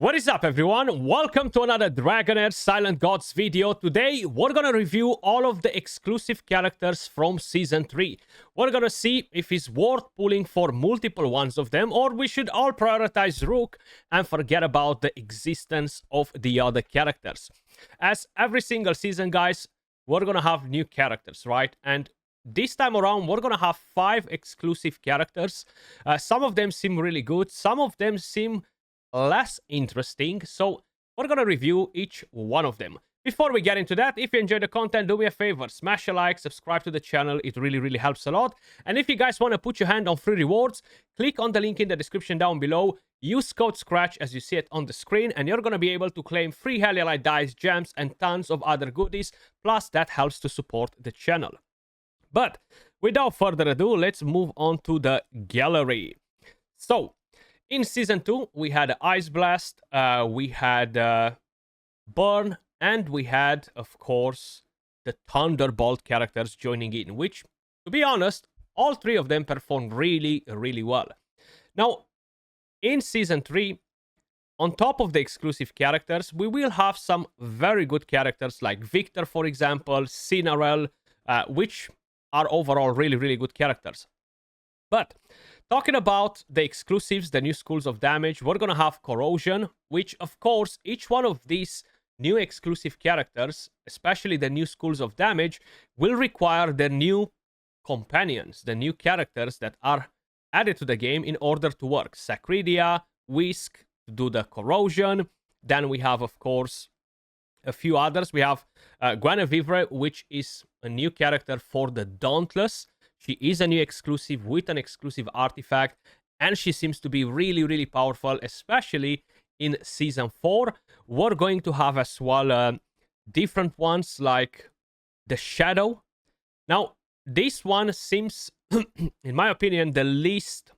What is up, everyone? Welcome to another Dragonheir Silent Gods video. Today, we're gonna review all of the exclusive characters from Season 3. We're gonna see if it's worth pulling for multiple ones of them, or we should all prioritize Rook and forget about the existence of the other characters. As every single season, guys, we're gonna have new characters, right? And this time around, we're gonna have 5 exclusive characters. Some of them seem really good. Some of them seem less interesting, so we're gonna review each one of them. Before we get into that, if you enjoy the content, do me a favor, smash a like, subscribe to the channel. It really helps a lot. And if you guys want to put your hand on free rewards, click on the link in the description down below, use code Skratch as you see it on the screen, and you're gonna be able to claim free Helliolite dice, gems, and tons of other goodies. Plus that helps to support the channel. But without further ado, let's move on to the gallery. So in Season 2, we had Ice Blast, we had Burn, and we had, of course, the Thunderbolt characters joining in, which, to be honest, all 3 of them performed really well. Now, in Season 3, on top of the exclusive characters, we will have some very good characters like Victor, for example, Cinarel, which are overall really good characters. But talking about the exclusives, the new schools of damage, we're gonna have Corrosion, which, of course, each one of these new exclusive characters, especially the new schools of damage, will require the new companions, the new characters that are added to the game in order to work. Sacridia, Whisk to do the Corrosion. Then we have, of course, a few others. We have Guinavivre, which is a new character for the Dauntless. She is a new exclusive with an exclusive artifact, and she seems to be really powerful, especially in Season 4. We're going to have as well different ones like the Shadow. Now, this one seems, in my opinion, the least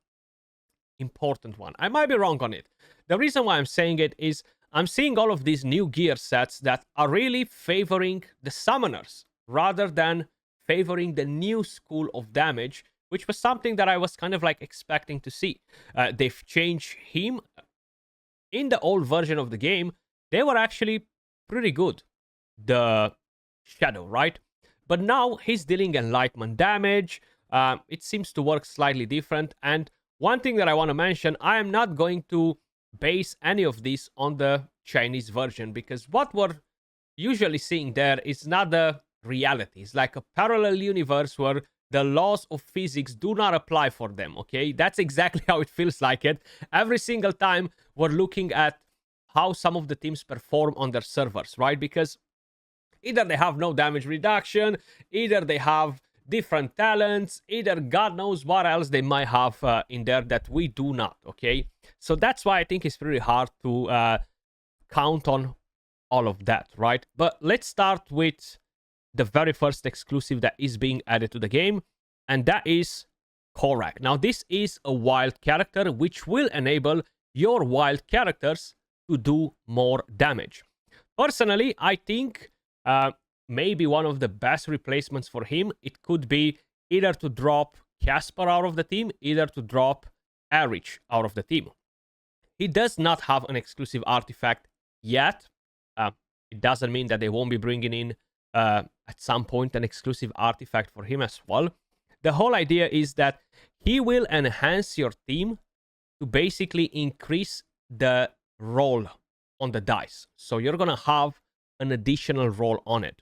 important one. I might be wrong on it. The reason why I'm saying it is I'm seeing all of these new gear sets that are really favoring the summoners rather than favoring the new school of damage, which was something that I was kind of like expecting to see. They've changed him. In the old version of the game, they were actually pretty good, the Shadow, right? But now he's dealing enlightenment damage. It seems to work slightly different. And one thing that I want to mention, I am not going to base any of this on the Chinese version, because what we're usually seeing there is not the reality. It's like a parallel universe where the laws of physics do not apply for them, okay? That's exactly how it feels like it. Every single time we're looking at how some of the teams perform on their servers, right? Because either they have no damage reduction, either they have different talents, either God knows what else they might have in there that we do not, okay? So that's why I think it's really hard to count on all of that, right? But let's start with the very first exclusive that is being added to the game, and that is Cororak. Now, this is a wild character which will enable your wild characters to do more damage. Personally, I think maybe one of the best replacements for him, it could be either to drop Casper out of the team, either to drop Erich out of the team. He does not have an exclusive artifact yet. It doesn't mean that they won't be bringing in at some point an exclusive artifact for him as well. The whole idea is that he will enhance your team to basically increase the roll on the dice. So you're gonna have an additional roll on it.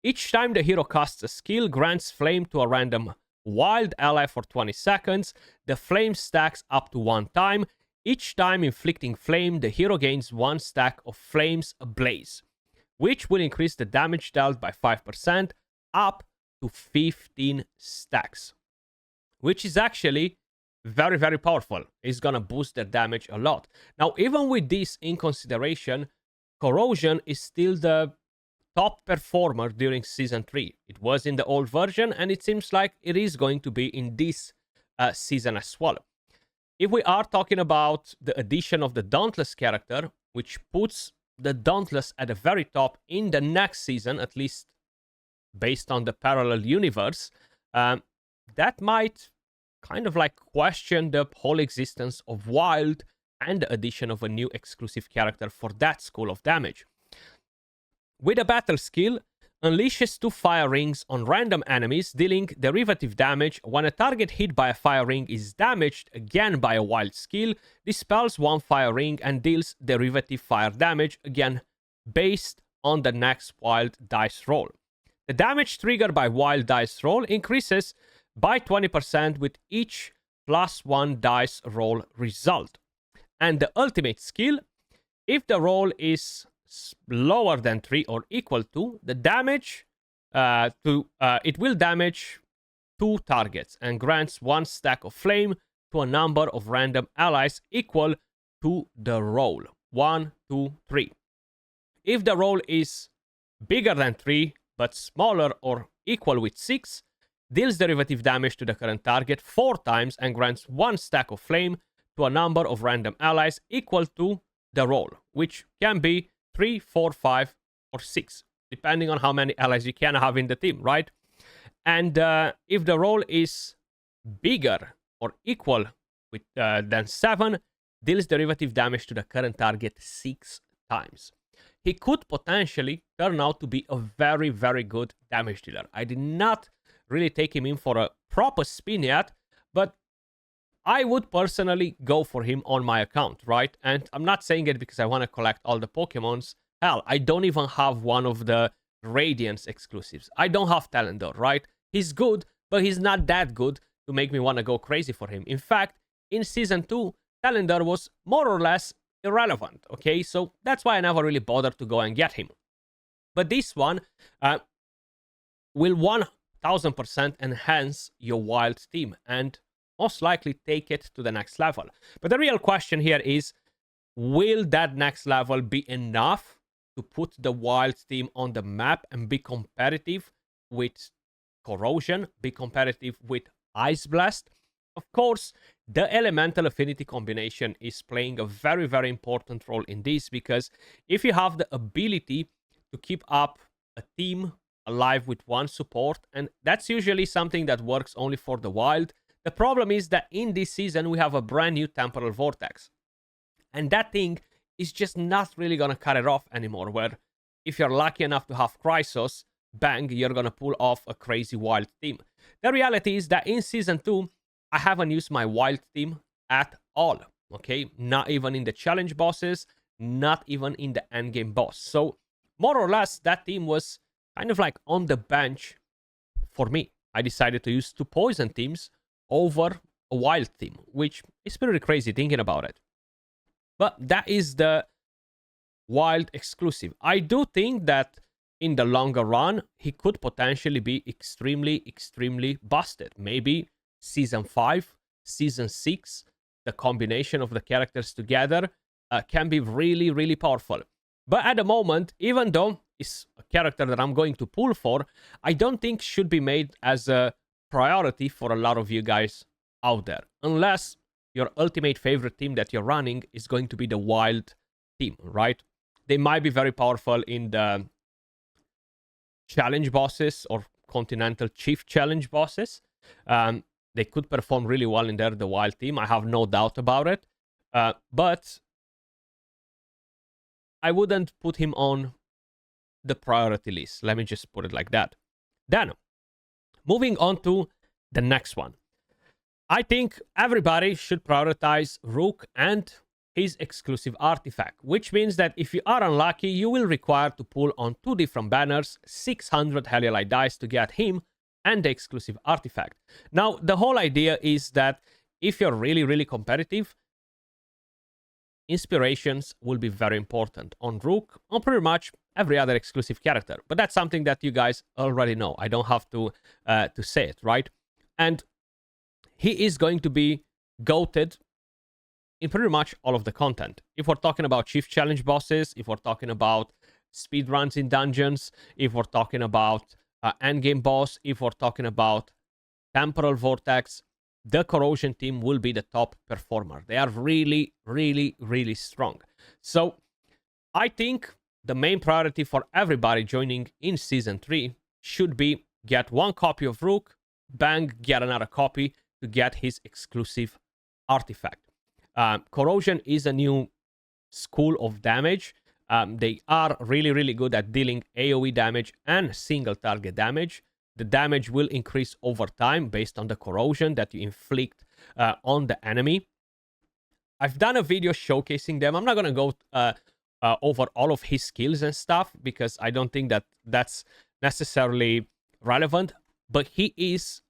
Each time the hero casts a skill, grants flame to a random wild ally for 20 seconds. The flame stacks up to 1 time. Each time inflicting flame, the hero gains 1 stack of flames ablaze, which will increase the damage dealt by 5% up to 15 stacks, which is actually very powerful. It's gonna boost their damage a lot. Now, even with this in consideration, Corrosion is still the top performer during Season 3. It was in the old version, and it seems like it is going to be in this season as well. If we are talking about the addition of the Dauntless character, which puts the Dauntless at the very top in the next season, at least based on the parallel universe, that might kind of like question the whole existence of wild and the addition of a new exclusive character for that school of damage. With a battle skill, unleashes 2 fire rings on random enemies, dealing derivative damage. When a target hit by a fire ring is damaged again by a wild skill, dispels 1 fire ring and deals derivative fire damage, again based on the next wild dice roll. The damage triggered by wild dice roll increases by 20% with each +1 dice roll result. And the ultimate skill, if the roll is lower than 3 or equal to, the damage it will damage 2 targets and grants 1 stack of flame to a number of random allies equal to the roll. 1, 2, 3. If the roll is bigger than 3 but smaller or equal with 6, deals derivative damage to the current target 4 times and grants 1 stack of flame to a number of random allies equal to the roll, which can be 3, 4, 5, or 6, depending on how many allies you can have in the team, right? And if the roll is bigger or equal with than 7, deals derivative damage to the current target 6 times. He could potentially turn out to be a very, very good damage dealer. I did not really take him in for a proper spin yet, but I would personally go for him on my account, right? And I'm not saying it because I want to collect all the Pokemons. Hell, I don't even have one of the Radiance exclusives. I don't have Talendor, right? He's good, but he's not that good to make me want to go crazy for him. In fact, in Season 2, Talendor was more or less irrelevant, okay? So that's why I never really bothered to go and get him. But this one will 1000% enhance your wild team and most likely take it to the next level. But the real question here is, will that next level be enough to put the wild team on the map and be competitive with Corrosion, be competitive with Ice Blast? Of course, the elemental affinity combination is playing a very, very important role in this, because if you have the ability to keep up a team alive with 1 support, and that's usually something that works only for the wild, the problem is that in this season we have a brand new Temporal Vortex. And that thing is just not really gonna cut it off anymore, where if you're lucky enough to have Chrysos, bang, you're gonna pull off a crazy wild team. The reality is that in Season 2, I haven't used my wild team at all, okay? Not even in the challenge bosses, not even in the endgame boss. So, more or less, that team was kind of like on the bench for me. I decided to use 2 poison teams over a wild team, which is pretty crazy thinking about it. But that is the wild exclusive. I do think that in the longer run, he could potentially be extremely, extremely busted. Maybe Season 5, Season 6, the combination of the characters together can be really, really powerful. But at the moment, even though it's a character that I'm going to pull for, I don't think should be made as a priority for a lot of you guys out there. Unless your ultimate favorite team that you're running is going to be the wild team, right? They might be very powerful in the challenge bosses or Continental Chief challenge bosses. They could perform really well in there, the wild team. I have no doubt about it. But I wouldn't put him on the priority list. Let me just put it like that. Then, moving on to the next one. I think everybody should prioritize Rook and his exclusive artifact, which means that if you are unlucky, you will require to pull on 2 different banners, 600 Heliolite dice to get him and the exclusive artifact. Now, the whole idea is that if you're really, really competitive, inspirations will be very important on Rook, on pretty much every other exclusive character. But that's something that you guys already know. I don't have to say it, right? And he is going to be goated in pretty much all of the content. If we're talking about Chief Challenge bosses, if we're talking about speedruns in dungeons, if we're talking about endgame boss, if we're talking about Temporal Vortex, the Corrosion team will be the top performer. They are really, really, really strong. So I think the main priority for everybody joining in Season 3 should be get 1 copy of Rook, bang, get another copy to get his exclusive artifact. Corrosion is a new school of damage. They are really, really good at dealing AoE damage and single target damage. The damage will increase over time based on the corrosion that you inflict on the enemy. I've done a video showcasing them. I'm not going to go over all of his skills and stuff because I don't think that that's necessarily relevant. But he is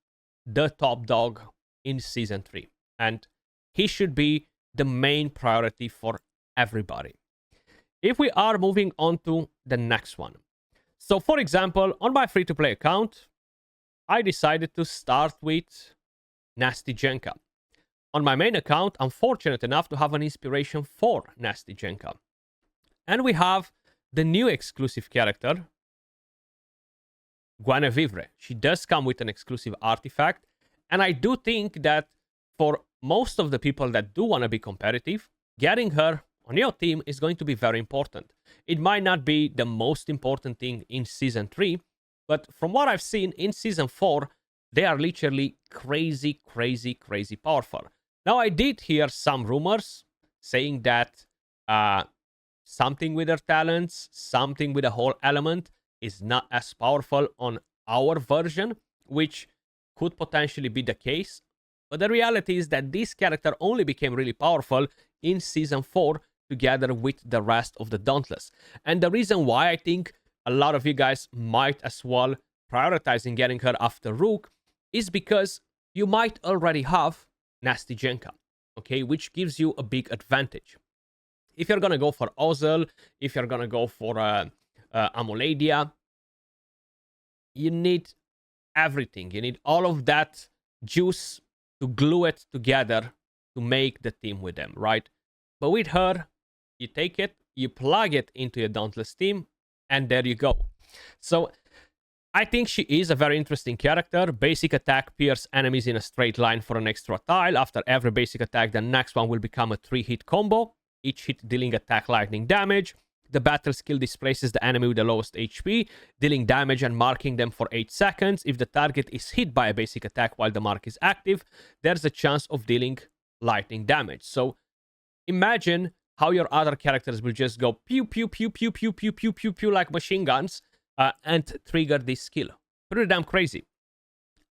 the top dog in Season 3. And he should be the main priority for everybody. If we are moving on to the next one. So, for example, on my free-to-play account, I decided to start with Nasty Jenka. On my main account, I'm fortunate enough to have an inspiration for Nasty Jenka. And we have the new exclusive character, Guinavivre. She does come with an exclusive artifact. And I do think that for most of the people that do want to be competitive, getting her on your team is going to be very important. It might not be the most important thing in Season 3, but from what I've seen in Season 4, they are literally crazy, crazy, crazy powerful. Now, I did hear some rumors saying that something with her talents, something with the whole element is not as powerful on our version, which could potentially be the case. But the reality is that this character only became really powerful in Season 4 together with the rest of the Dauntless. And the reason why I think a lot of you guys might as well prioritize in getting her after Rook is because you might already have Nasty Jenka, okay, which gives you a big advantage. If you're gonna go for Ozzel, if you're gonna go for Amadia, you need everything. You need all of that juice to glue it together to make the team with them, right? But with her, you take it, you plug it into your Dauntless team, and there you go. So I think she is a very interesting character. Basic attack, pierce enemies in a straight line for an extra tile. After every basic attack, the next one will become a 3-hit combo. Each hit dealing attack lightning damage. The battle skill displaces the enemy with the lowest HP, dealing damage and marking them for 8 seconds. If the target is hit by a basic attack while the mark is active, there's a chance of dealing lightning damage. So imagine how your other characters will just go pew, pew, pew, pew, pew, pew, pew, pew, pew, like machine guns, and trigger this skill. Pretty damn crazy.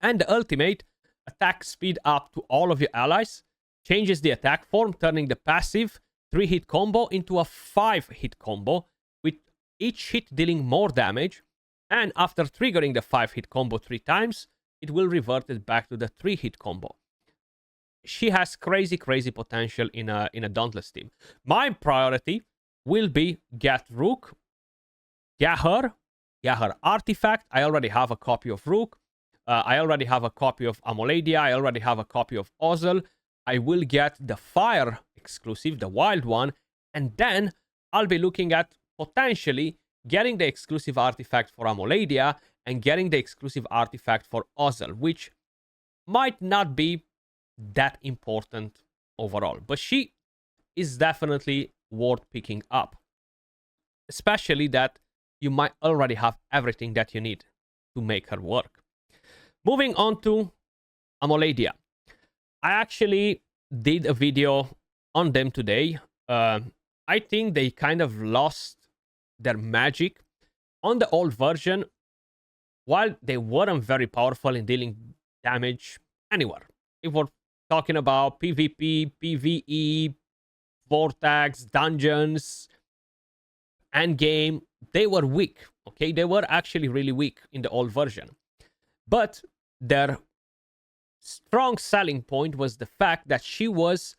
And the ultimate, attack speed up to all of your allies, changes the attack form, turning the passive 3-hit combo into a 5-hit combo, with each hit dealing more damage. And after triggering the 5-hit combo 3 times, it will revert it back to the 3-hit combo. She has crazy, crazy potential in a Dauntless team. My priority will be get Rook, get her artifact. I already have a copy of Rook. I already have a copy of Amadia. I already have a copy of Ozzel. I will get the Fire exclusive, the wild one, and then I'll be looking at potentially getting the exclusive artifact for Amadia and getting the exclusive artifact for Ozzel, which might not be that important overall, but she is definitely worth picking up, especially that you might already have everything that you need to make her work. Moving on to Amadia. I actually did a video on them today. I think they kind of lost their magic. On the old version, while they weren't very powerful in dealing damage anywhere, if we're talking about PvP, PvE, Vortex, dungeons, endgame, they were weak, okay? They were actually really weak in the old version. But their strong selling point was the fact that she was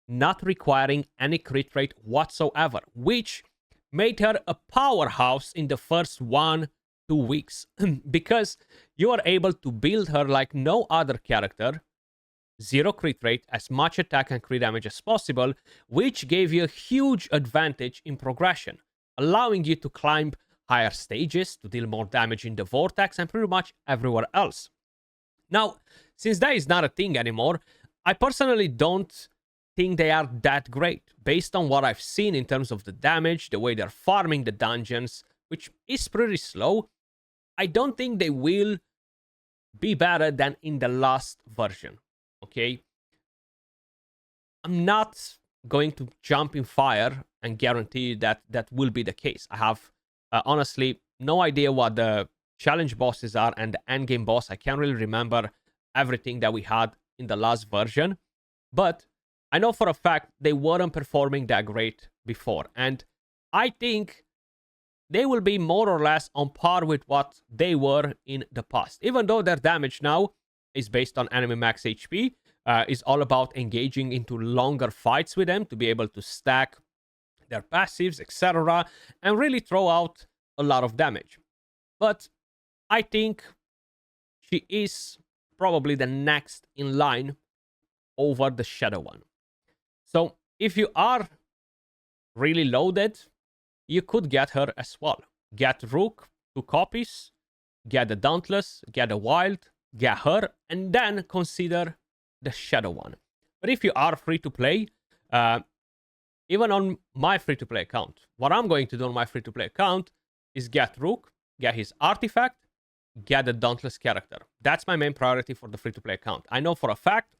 not requiring any crit rate whatsoever, which made her a powerhouse in the first 1-2 weeks because you are able to build her like no other character. 0 crit rate, as much attack and crit damage as possible, which gave you a huge advantage in progression, allowing you to climb higher stages to deal more damage in the Vortex and pretty much everywhere else. Now, since that is not a thing anymore, I personally don't think they are that great based on what I've seen in terms of the damage, the way they're farming the dungeons, which is pretty slow. I don't think they will be better than in the last version, okay? I'm not going to jump in fire and guarantee that that will be the case. I have honestly no idea what the challenge bosses are and the endgame boss. I can't really remember everything that we had in the last version, but I know for a fact they weren't performing that great before, and I think they will be more or less on par with what they were in the past. Even though their damage now is based on enemy max HP, is all about engaging into longer fights with them to be able to stack their passives, etc., and really throw out a lot of damage. But I think she is probably the next in line over the Shadow one. So if you are really loaded, you could get her as well. Get Rook, 2 copies, get the Dauntless, get the Wild, get her, and then consider the Shadow one. But if you are free to play, even on my free to play account, what I'm going to do on my free to play account is get Rook, get his artifact, get the Dauntless character. That's my main priority for the free to play account. I know for a fact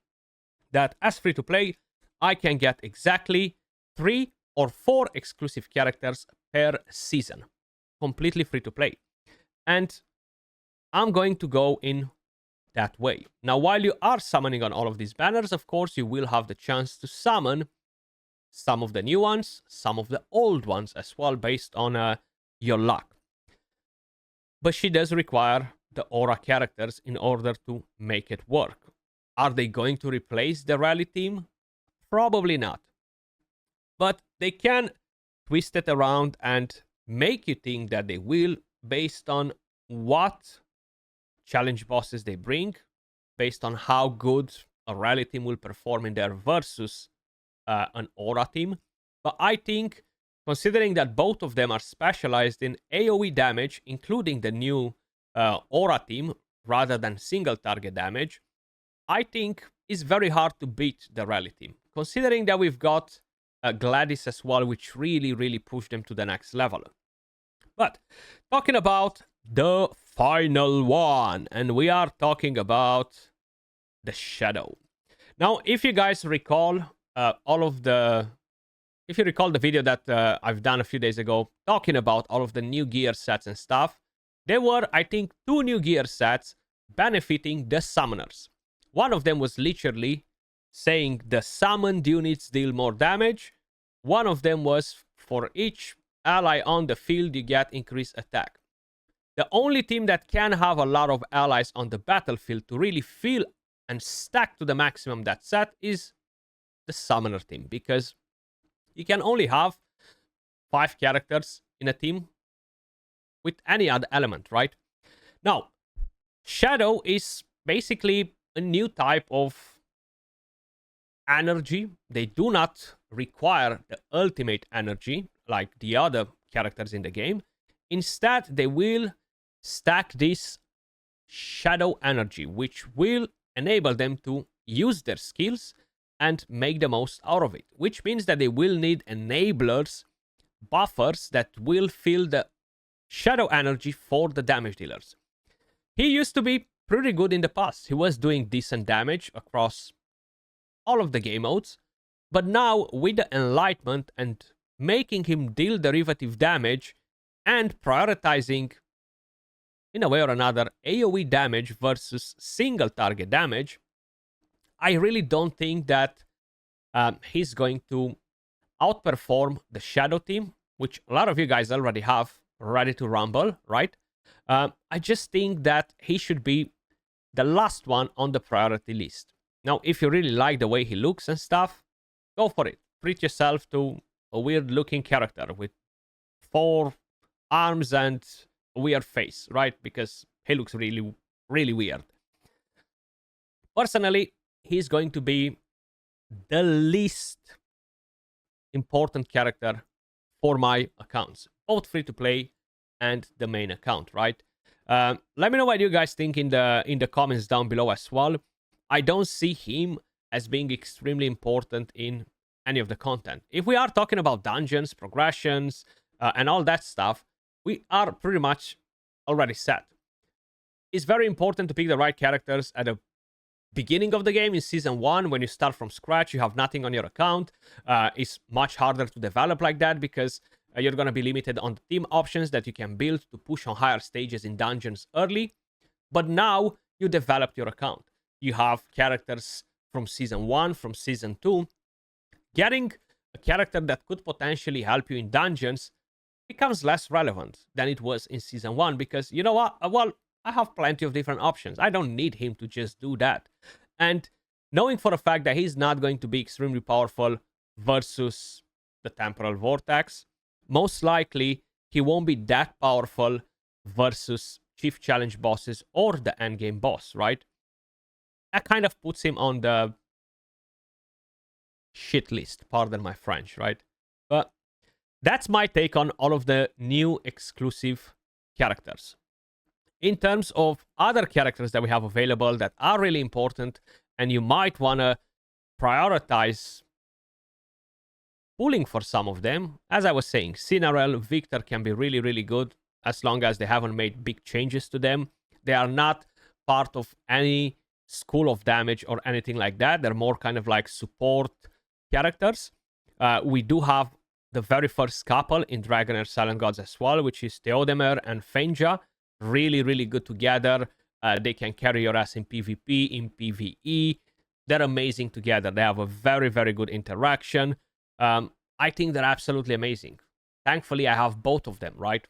that as free to play, I can get exactly 3 or 4 exclusive characters per season, completely free to play. And I'm going to go in that way. Now, while you are summoning on all of these banners, of course, you will have the chance to summon some of the new ones, some of the old ones as well, based on your luck. But she does require the aura characters in order to make it work. Are they going to replace the rally team? Probably not. But they can twist it around and make you think that they will, based on what challenge bosses they bring, based on how good a rally team will perform in there versus an aura team. But I think, considering that both of them are specialized in AoE damage, including the new aura team, rather than single target damage, I think it's very hard to beat the rally team. Considering that we've got Gladys as well, which really pushed them to the next level. But talking about the final one, and we are talking about the Shadow. Now, if you guys recall if you recall the video that I've done a few days ago, talking about all of the new gear sets and stuff, there were, I think, 2 new gear sets benefiting the summoners. One of them was literally saying the summoned units deal more damage. One of them was for each ally on the field, you get increased attack. The only team that can have a lot of allies on the battlefield to really feel and stack to the maximum that set is the summoner team, because you can only have 5 characters in a team with any other element, right? Now, Shadow is basically a new type of energy. They do not require the ultimate energy like the other characters in the game. Instead, they will stack this shadow energy, which will enable them to use their skills and make the most out of it, which means that they will need enablers, buffers that will fill the shadow energy for the damage dealers. He used to be pretty good in the past. He was doing decent damage across all of the game modes, but now with the enlightenment and making him deal derivative damage and prioritizing, in a way or another, AoE damage versus single target damage, I really don't think that he's going to outperform the Shadow team, which a lot of you guys already have ready to rumble, right? I just think that he should be the last one on the priority list. Now, if you really like the way he looks and stuff, go for it. Treat yourself to a weird-looking character with 4 arms and a weird face, right? Because he looks really, really weird. Personally, he's going to be the least important character for my accounts, both free-to-play and the main account, right? Let me know what you guys think in the comments down below as well. I don't see him as being extremely important in any of the content. If we are talking about dungeons, progressions, and all that stuff, we are pretty much already set. It's very important to pick the right characters at a beginning of the game in Season 1, when you start from scratch, you have nothing on your account. It's much harder to develop like that because you're going to be limited on the team options that you can build to push on higher stages in dungeons early. But now you developed your account. You have characters from Season 1, from Season 2. Getting a character that could potentially help you in dungeons becomes less relevant than it was in Season 1 because, you know what? Well, I have plenty of different options. I don't need him to just do that. And knowing for a fact that he's not going to be extremely powerful versus the Temporal Vortex, most likely he won't be that powerful versus Chief Challenge bosses or the endgame boss, right? That kind of puts him on the shit list, pardon my French, right? But that's my take on all of the new exclusive characters. In terms of other characters that we have available that are really important and you might want to prioritize pulling for some of them, as I was saying, Cinarel, Victor can be really, really good as long as they haven't made big changes to them. They are not part of any school of damage or anything like that. They're more kind of like support characters. We do have the very first couple in Dragonheir Silent Gods as well, which is Theodemer and Fenja. Really, really good together. They can carry your ass in PvP, in PvE. They're amazing together. They have a very, very good interaction. I think they're absolutely amazing. Thankfully, I have both of them, right?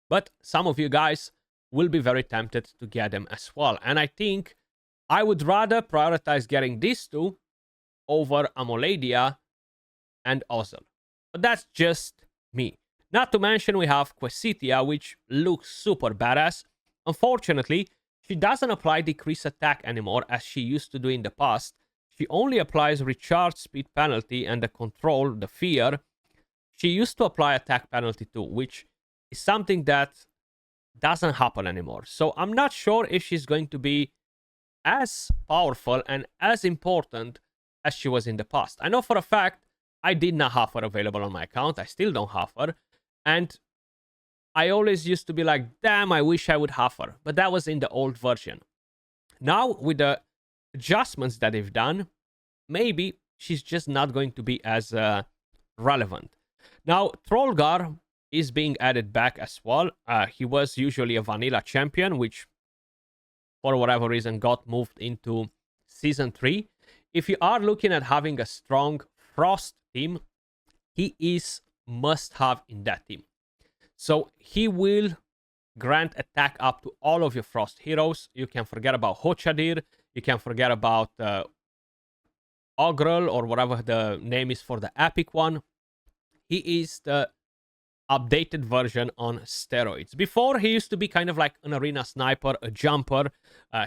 But some of you guys will be very tempted to get them as well. And I think I would rather prioritize getting these two over Amadia and Ozzel. But that's just me. Not to mention we have Quesitia, which looks super badass. Unfortunately, she doesn't apply decrease attack anymore as she used to do in the past. She only applies recharge speed penalty and the control, the fear. She used to apply attack penalty too, which is something that doesn't happen anymore. So I'm not sure if she's going to be as powerful and as important as she was in the past. I know for a fact I did not have her available on my account. I still don't have her. And I always used to be like, damn, I wish I would have her. But that was in the old version. Now, with the adjustments that they've done, maybe she's just not going to be as relevant. Now, Trollgar is being added back as well. He was usually a vanilla champion, which for whatever reason got moved into Season 3. If you are looking at having a strong Frost team, he is must-have in that team. So he will grant attack up to all of your Frost heroes. You can forget about Hochadir. You can forget about Ogrel or whatever the name is for the epic one. He is the updated version on steroids. Before, he used to be kind of like an arena sniper, a jumper.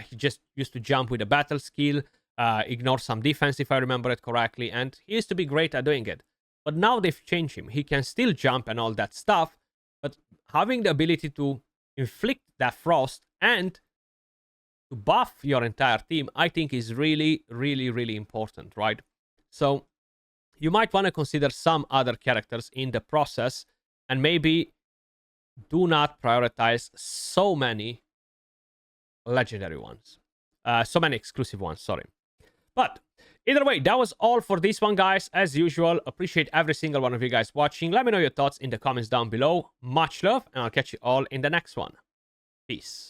He just used to jump with a battle skill, ignore some defense if I remember it correctly, and he used to be great at doing it. But now they've changed him. He can still jump and all that stuff, but having the ability to inflict that frost and to buff your entire team, I think is really, really, really important, right? So you might want to consider some other characters in the process and maybe do not prioritize so many legendary ones. So many exclusive ones, sorry. But either way, that was all for this one, guys. As usual, appreciate every single one of you guys watching. Let me know your thoughts in the comments down below. Much love, and I'll catch you all in the next one. Peace.